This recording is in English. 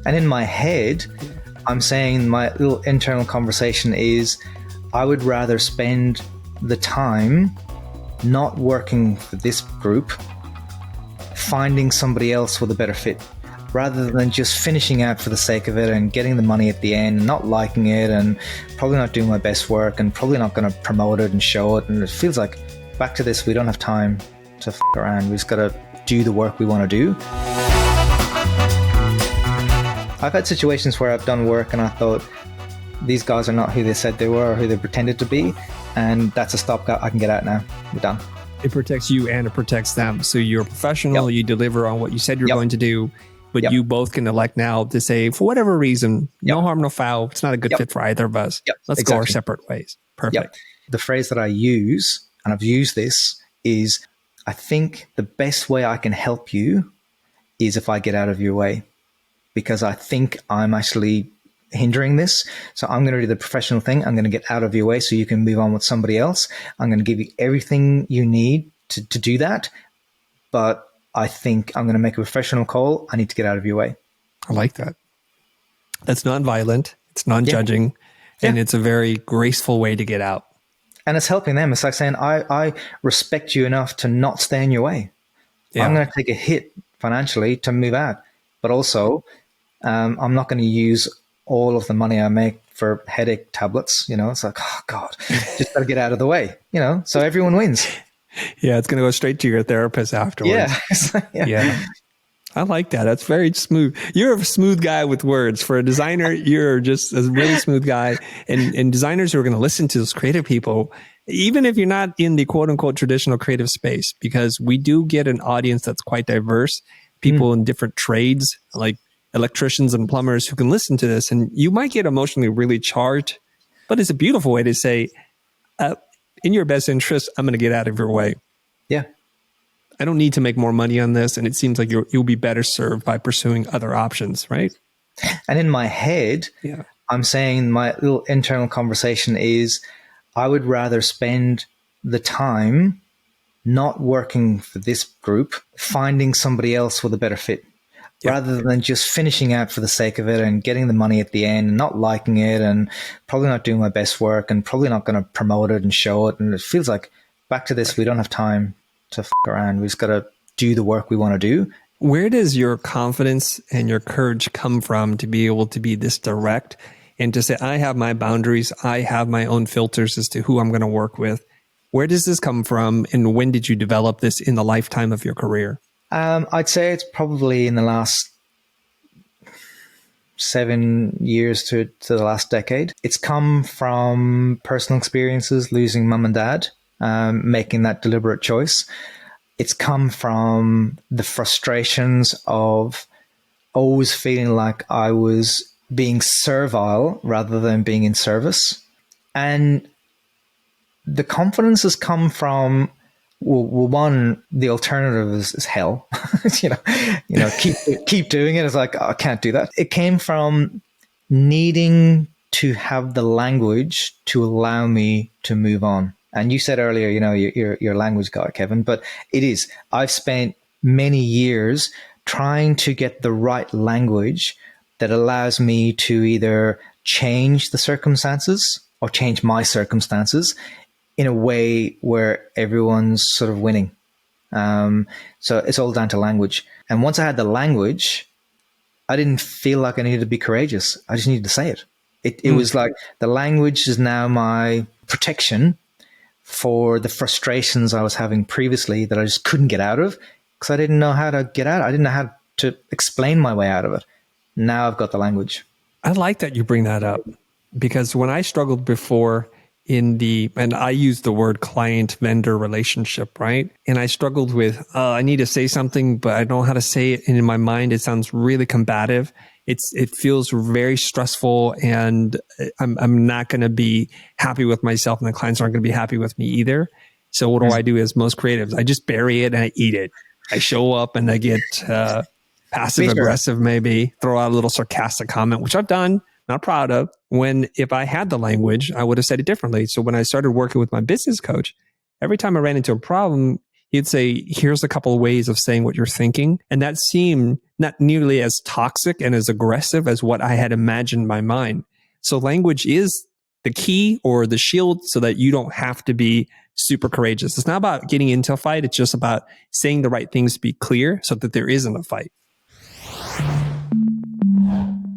And in my head, I'm saying my little internal conversation is, I would rather spend the time not working for this group, finding somebody else with a better fit, rather than just finishing out for the sake of it and getting the money at the end and not liking it and probably not doing my best work and probably not going to promote it and show it. And it feels like, back to this, we don't have time to f around. We just got to do the work we want to do. I've had situations where I've done work and I thought, these guys are not who they said they were or who they pretended to be. And that's a stopgap. I can get out now. We're done. It protects you and it protects them. So you're a professional, you deliver on what you said you're going to do, but you both can elect now to say, for whatever reason, no harm, no foul. It's not a good fit for either of us. Let's go our separate ways. Perfect. The phrase that I use, and I've used this, is I think the best way I can help you is if I get out of your way, because I think I'm actually hindering this. So I'm going to do the professional thing. I'm going to get out of your way so you can move on with somebody else. I'm going to give you everything you need to do that. But I think I'm going to make a professional call. I need to get out of your way. I like that. That's non-violent. It's non-judging. And it's a very graceful way to get out. And it's helping them. It's like saying, I respect you enough to not stay in your way. I'm going to take a hit financially to move out. But also, I'm not going to use all of the money I make for headache tablets. It's like, oh God, just got to get out of the way, so everyone wins. Yeah, it's going to go straight to your therapist afterwards. Yeah. I like that. That's very smooth. You're a smooth guy with words. For a designer, you're just a really smooth guy. And designers who are going to listen to those creative people, even if you're not in the quote unquote traditional creative space, because we do get an audience that's quite diverse, people in different trades, like electricians and plumbers who can listen to this, and you might get emotionally really charged, but it's a beautiful way to say, in your best interest, I'm going to get out of your way. Yeah. I don't need to make more money on this. And it seems like you'll be better served by pursuing other options, right? And in my head, I'm saying my little internal conversation is, I would rather spend the time not working for this group, finding somebody else with a better fit, rather than just finishing out for the sake of it and getting the money at the end and not liking it and probably not doing my best work and probably not going to promote it and show it. And it feels like, back to this, we don't have time to f around. We just got to do the work we want to do. Where does your confidence and your courage come from to be able to be this direct and to say, I have my boundaries, I have my own filters as to who I'm going to work with? Where does this come from, and when did you develop this in the lifetime of your career? I'd say it's probably in the last 7 years to the last decade. It's come from personal experiences, losing mum and dad, making that deliberate choice. It's come from the frustrations of always feeling like I was being servile rather than being in service. And the confidence has come from, well, one, the alternative is hell. Keep doing it. It's like, oh, I can't do that. It came from needing to have the language to allow me to move on. And you said earlier, you're a language guy, Kevin, but it is. I've spent many years trying to get the right language that allows me to either change the circumstances or change my circumstances in a way where everyone's sort of winning. So it's all down to language. And once I had the language, I didn't feel like I needed to be courageous. I just needed to say it. It was like the language is now my protection for the frustrations I was having previously that I just couldn't get out of because I didn't know how to get out. I didn't know how to explain my way out of it. Now I've got the language. I like that you bring that up, because when I struggled before and I used the word client-vendor relationship, right? And I struggled with, I need to say something, but I don't know how to say it. And in my mind, it sounds really combative. It feels very stressful, and I'm not going to be happy with myself, and the clients aren't going to be happy with me either. So what do I do as most creatives? I just bury it and I eat it. I show up and I get passive aggressive, maybe throw out a little sarcastic comment, which I've done, not proud of. When if I had the language, I would have said it differently. So when I started working with my business coach, every time I ran into a problem, he'd say, here's a couple of ways of saying what you're thinking. And that seemed not nearly as toxic and as aggressive as what I had imagined in my mind. So language is the key or the shield so that you don't have to be super courageous. It's not about getting into a fight. It's just about saying the right things to be clear so that there isn't a fight.